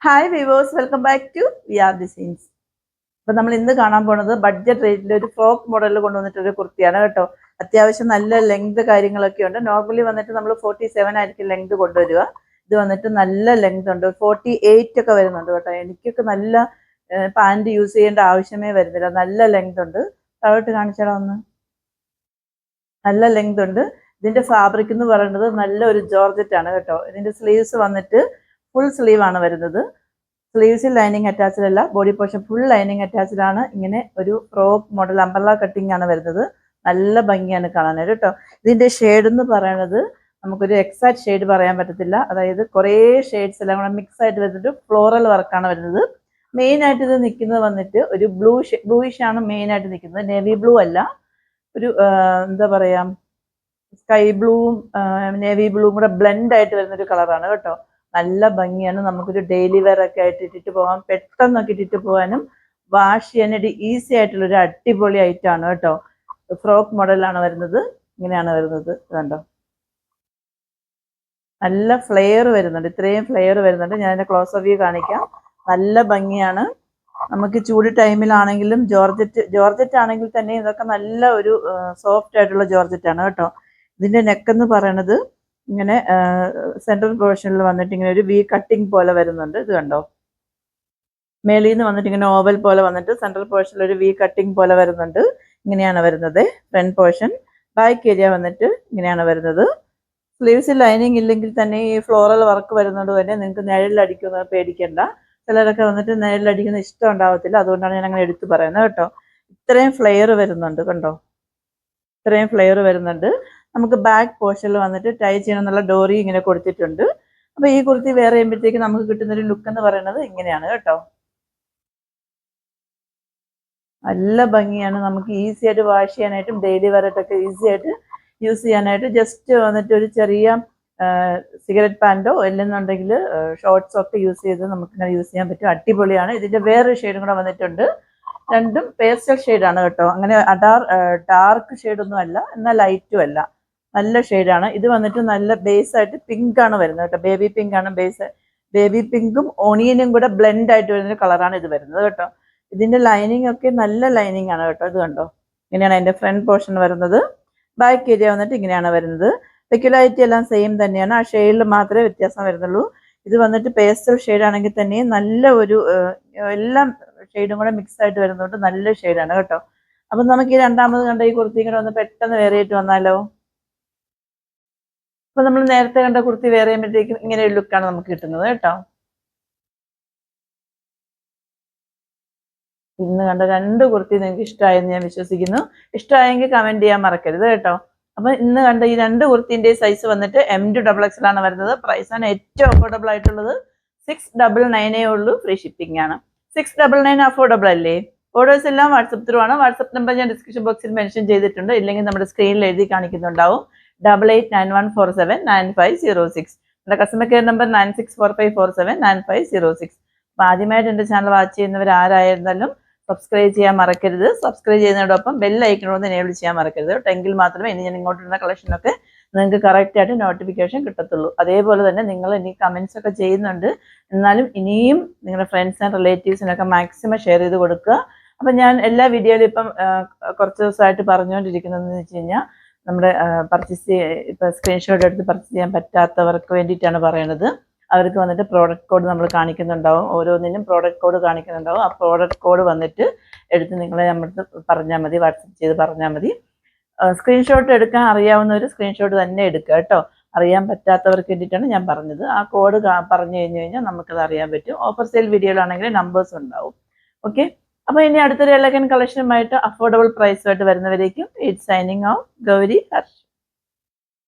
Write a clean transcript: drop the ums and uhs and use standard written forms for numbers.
Hi viewers, welcome back to V R designs. അപ്പം നമ്മൾ ഇന്ന് കാണാൻ പോണത് ബഡ്ജറ്റ് റേറ്റിൽ ഒരു ഫ്രോക്ക് മോഡലിൽ കൊണ്ടുവന്നിട്ടൊരു കുർത്തിയാണ് കേട്ടോ. അത്യാവശ്യം നല്ല ലെങ്ത് കാര്യങ്ങളൊക്കെ ഉണ്ട്. നോർമലി വന്നിട്ട് നമ്മൾ 47 ആയിരിക്കും ലെങ്ത് കൊണ്ടുവരിക. ഇത് വന്നിട്ട് നല്ല ലെങ്ത് ഉണ്ട്, 48 ഒക്കെ വരുന്നുണ്ട് കേട്ടോ. എനിക്കൊക്കെ നല്ല പാൻറ് യൂസ് ചെയ്യേണ്ട ആവശ്യമേ വരുന്നില്ല, നല്ല ലെങ്ത് ഉണ്ട്. താഴോട്ട് കാണിച്ചാലോ ഒന്ന്. നല്ല ലെങ്ത് ഉണ്ട്. ഇതിന്റെ ഫാബ്രിക് എന്ന് പറയുന്നത് നല്ല ഒരു ജോർജറ്റ് ആണ് കേട്ടോ. ഇതിന്റെ സ്ലീവ്സ് വന്നിട്ട് ഫുൾ സ്ലീവ് ആണ് വരുന്നത്. സ്ലീവ്സിൽ ലൈനിങ് അറ്റാച്ച്ഡ് അല്ല, body portion full lining attached ആണ്. ഇങ്ങനെ ഒരു ഫ്രോക്ക് മോഡൽ അംബ്രല്ല കട്ടിംഗ് ആണ് വരുന്നത്. നല്ല ഭംഗിയാണ് കാണാനായിട്ട് കേട്ടോ. ഇതിന്റെ ഷെയ്ഡ് എന്ന് പറയുന്നത് നമുക്കൊരു എക്സാക്ട് ഷെയ്ഡ് പറയാൻ പറ്റത്തില്ല. അതായത് കുറേ ഷെയ്ഡ്സ് എല്ലാം കൂടെ മിക്സ് ആയിട്ട് വരുന്നിട്ട് ഫ്ലോറൽ വർക്കാണ് വരുന്നത്. മെയിൻ ആയിട്ട് ഇത് നിൽക്കുന്നത് വന്നിട്ട് ഒരു ബ്ലൂയിഷ് ആണ് മെയിൻ ആയിട്ട് നിൽക്കുന്നത്. നേവി ബ്ലൂ അല്ല, ഒരു എന്താ പറയാ, സ്കൈ ബ്ലൂവും നേവി ബ്ലൂവും കൂടെ ബ്ലെൻഡ് ആയിട്ട് വരുന്നൊരു കളറാണ് കേട്ടോ. നല്ല ഭംഗിയാണ്. നമുക്കൊരു ഡെയിലി വെയർ ഒക്കെ ആയിട്ട് ഇട്ടിട്ട് പോകാം, പെട്ടെന്നൊക്കെ ഇട്ടിട്ട് പോകാനും വാഷ് ചെയ്യാനായിട്ട് ഈസി ആയിട്ടുള്ളൊരു അടിപൊളി ഐറ്റമാണ് കേട്ടോ. ഫ്രോക്ക് മോഡലാണ് വരുന്നത്. ഇങ്ങനെയാണ് വരുന്നത്, കണ്ടോ. നല്ല ഫ്ലെയർ വരുന്നുണ്ട്, ഇത്രയും ഫ്ലെയർ വരുന്നുണ്ട്. ഞാൻ അതിന്റെ ക്ലോസ് വ്യൂ കാണിക്കാം. നല്ല ഭംഗിയാണ്. നമുക്ക് ചൂട് ടൈമിലാണെങ്കിലും ജോർജറ്റ് ആണെങ്കിൽ തന്നെ ഇതൊക്കെ നല്ല ഒരു സോഫ്റ്റ് ആയിട്ടുള്ള ജോർജറ്റ് ആണ് കേട്ടോ. ഇതിന്റെ നെക്ക് എന്ന് പറയുന്നത് ഇങ്ങനെ സെൻട്രൽ പോർഷനിൽ വന്നിട്ട് ഇങ്ങനെ ഒരു വി കട്ടിങ് പോലെ വരുന്നുണ്ട്. ഇത് കണ്ടോ, മേളിൽ നിന്ന് വന്നിട്ട് ഇങ്ങനെ ഓവൽ പോലെ വന്നിട്ട് സെൻട്രൽ പോർഷനിൽ ഒരു വി കട്ടിങ് പോലെ വരുന്നുണ്ട്. ഇങ്ങനെയാണ് വരുന്നത് ഫ്രണ്ട് പോർഷൻ. ബാക്ക് ഏരിയ വന്നിട്ട് ഇങ്ങനെയാണ് വരുന്നത്. സ്ലീവ്സിൽ ലൈനിങ് ഇല്ലെങ്കിൽ തന്നെ ഈ ഫ്ലോറൽ വർക്ക് വരുന്നത് തന്നെ നിങ്ങൾക്ക് നിഴലിലടിക്കുന്നത് പേടിക്കേണ്ട. ചിലരൊക്കെ വന്നിട്ട് നിഴലിലടിക്കുന്ന ഇഷ്ടം ഉണ്ടാവത്തില്ല, അതുകൊണ്ടാണ് ഞാൻ അങ്ങനെ എടുത്തു പറയുന്നത് കേട്ടോ. ഇത്രയും ഫ്ലെയർ വരുന്നുണ്ട്, കണ്ടോ, ഇത്രയും ഫ്ലെയർ വരുന്നുണ്ട്. നമുക്ക് ബാക്ക് പോർഷനിൽ വന്നിട്ട് ടൈ ചെയ്യണമെന്നുള്ള ഡോറി ഇങ്ങനെ കൊടുത്തിട്ടുണ്ട്. അപ്പൊ ഈ കുർത്തി വേറെ ചെയ്യുമ്പോഴത്തേക്ക് നമുക്ക് കിട്ടുന്ന ഒരു ലുക്ക് എന്ന് പറയുന്നത് ഇങ്ങനെയാണ് കേട്ടോ. നല്ല ഭംഗിയാണ്. നമുക്ക് ഈസി ആയിട്ട് വാഷ് ചെയ്യാനായിട്ടും ഡെയിലി വെയറായിട്ടൊക്കെ ഈസി ആയിട്ട് യൂസ് ചെയ്യാനായിട്ട് ജസ്റ്റ് വന്നിട്ട് ഒരു ചെറിയ സിഗരറ്റ് പാൻറ്റോ അല്ലെന്നുണ്ടെങ്കിൽ ഷോർട്ട്സോ ഒക്കെ യൂസ് ചെയ്ത് നമുക്ക് ഇങ്ങനെ യൂസ് ചെയ്യാൻ പറ്റും. അടിപൊളിയാണ്. ഇതിന്റെ വേറൊരു ഷെയ്ഡും കൂടെ വന്നിട്ടുണ്ട്. രണ്ടും പേസ്റ്റൽ ഷെയ്ഡാണ് കേട്ടോ. അങ്ങനെ ഡാർക്ക് ഷെയ്ഡൊന്നും അല്ല, എന്നാൽ ലൈറ്റും അല്ല, നല്ല ഷെയ്ഡാണ്. ഇത് വന്നിട്ട് നല്ല ബേസ് ആയിട്ട് പിങ്ക് ആണ് വരുന്നത് കേട്ടോ. ബേബി പിങ്ക് ആണ് ബേസ്. ബേബി പിങ്കും ഓണിയനും കൂടെ ബ്ലെൻഡ് ആയിട്ട് വരുന്ന കളറാണ് ഇത് വരുന്നത് കേട്ടോ. ഇതിന്റെ ലൈനിങ് ഒക്കെ നല്ല ലൈനിങ് ആണ് കേട്ടോ. ഇത് കണ്ടോ, ഇങ്ങനെയാണ് അതിന്റെ ഫ്രണ്ട് പോർഷൻ വരുന്നത്. ബാക്ക് ഏരിയ വന്നിട്ട് ഇങ്ങനെയാണ് വരുന്നത്. പെക്യുലാരിറ്റി എല്ലാം സെയിം തന്നെയാണ്, ആ ഷെയ്ഡിൽ മാത്രമേ വ്യത്യാസം വരുന്നുള്ളൂ. ഇത് വന്നിട്ട് പേസ്റ്റൽ ഷെയ്ഡ് ആണെങ്കിൽ തന്നെ നല്ല ഒരു എല്ലാം ഷെയ്ഡും കൂടെ മിക്സ് ആയിട്ട് വരുന്നതുകൊണ്ട് നല്ല ഷെയ്ഡാണ് കേട്ടോ. അപ്പം നമുക്ക് ഈ രണ്ടാമത് കണ്ട ഈ കുർത്തി കൂടെ ഒന്ന് പെട്ടെന്ന് വേറെ ആയിട്ട് വന്നാലോ. അപ്പൊ നമ്മൾ നേരത്തെ കണ്ട കുർത്തി വേറെ ചെയ്യുമ്പോഴത്തേക്കും ഇങ്ങനെ ഒരു ലുക്കാണ് നമുക്ക് കിട്ടുന്നത് കേട്ടോ. ഇന്ന് കണ്ട രണ്ട് കുർത്തി നിങ്ങൾക്ക് ഇഷ്ടമായെന്ന് ഞാൻ വിശ്വസിക്കുന്നു. ഇഷ്ടമായെങ്കിൽ കമന്റ് ചെയ്യാൻ മറക്കരുത് കേട്ടോ. അപ്പൊ ഇന്ന് കണ്ട ഈ രണ്ട് കുർത്തിന്റെ സൈസ് വന്നിട്ട് M2XX ആണ് വരുന്നത്. പ്രൈസ് ആണ് ഏറ്റവും അഫോർഡബിൾ ആയിട്ടുള്ളത്. 699 ഉള്ളൂ, ഫ്രീ ഷിപ്പിംഗ് ആണ്. 699 അഫോർഡബിൾ അല്ലേ? ഓർഡേഴ്സ് എല്ലാം വാട്സപ്പ് ത്രൂ ആണ്. വാട്സപ്പ് നമ്പർ ഞാൻ ഡിസ്ക്രിപ്ഷൻ ബോക്സിൽ മെൻഷൻ ചെയ്തിട്ടുണ്ട്, ഇല്ലെങ്കിൽ നമ്മുടെ സ്ക്രീനിൽ എഴുതി കാണിക്കുന്നുണ്ടാവും. 8891479506. നമ്മുടെ കസ്റ്റമർ കെയർ നമ്പർ 9645479506. അപ്പൊ ആദ്യമായിട്ട് എന്റെ ചാനൽ വാച്ച് ചെയ്യുന്നവർ ആരായിരുന്നാലും സബ്സ്ക്രൈബ് ചെയ്യാൻ മറക്കരുത്. സബ്സ്ക്രൈബ് ചെയ്യുന്നതോടൊപ്പം ബെൽ ഐക്കണോട് എനേബിൾ ചെയ്യാൻ മറക്കരുത്. എങ്കിൽ മാത്രമേ ഇനി ഞാൻ ഇങ്ങോട്ടുള്ള കളക്ഷനൊക്കെ നിങ്ങൾക്ക് കറക്റ്റ് ആയിട്ട് നോട്ടിഫിക്കേഷൻ കിട്ടത്തുള്ളൂ. അതേപോലെ തന്നെ നിങ്ങൾ ഇനി കമന്റ്സ് ഒക്കെ ചെയ്യുന്നുണ്ട്, എന്നാലും ഇനിയും നിങ്ങളുടെ ഫ്രണ്ട്സ് ആൻഡ് റിലേറ്റീവ്സിനൊക്കെ മാക്സിമം ഷെയർ ചെയ്ത് കൊടുക്കുക. അപ്പം ഞാൻ എല്ലാ വീഡിയോയിലും ഇപ്പം കുറച്ച് ദിവസമായിട്ട് പറഞ്ഞുകൊണ്ടിരിക്കുന്നതെന്ന് വെച്ച് കഴിഞ്ഞാൽ നമ്മുടെ പർച്ചേസ് ഇപ്പം സ്ക്രീൻഷോട്ട് എടുത്ത് പർച്ചേസ് ചെയ്യാൻ പറ്റാത്തവർക്ക് വേണ്ടിയിട്ടാണ് പറയണത്. അവർക്ക് വന്നിട്ട് പ്രോഡക്റ്റ് കോഡ് നമ്മൾ കാണിക്കുന്നുണ്ടാവും, ഓരോന്നിനും പ്രോഡക്റ്റ് കോഡ് കാണിക്കുന്നുണ്ടാവും. ആ പ്രോഡക്റ്റ് കോഡ് വന്നിട്ട് എടുത്ത് നിങ്ങളെ നമ്മുടെ പറഞ്ഞാൽ മതി, വാട്സപ്പ് ചെയ്ത് പറഞ്ഞാൽ മതി. സ്ക്രീൻഷോട്ട് എടുക്കാൻ അറിയാവുന്നവർ സ്ക്രീൻഷോട്ട് തന്നെ എടുക്കുക കേട്ടോ. അറിയാൻ പറ്റാത്തവർക്ക് വേണ്ടിയിട്ടാണ് ഞാൻ പറഞ്ഞത്. ആ കോഡ് പറഞ്ഞു കഴിഞ്ഞാൽ നമുക്കത് അറിയാൻ പറ്റും. ഓഫർ സെയിൽ വീഡിയോയിലാണെങ്കിൽ നമ്പേഴ്സ് ഉണ്ടാവും. ഓക്കെ, അപ്പോൾ ഇനി അടുത്തൊരു എലഗൻ കളക്ഷനുമായിട്ട് അഫോർഡബിൾ പ്രൈസുമായിട്ട് വരുന്നവരേക്കും it's signing off Gauri Harsh.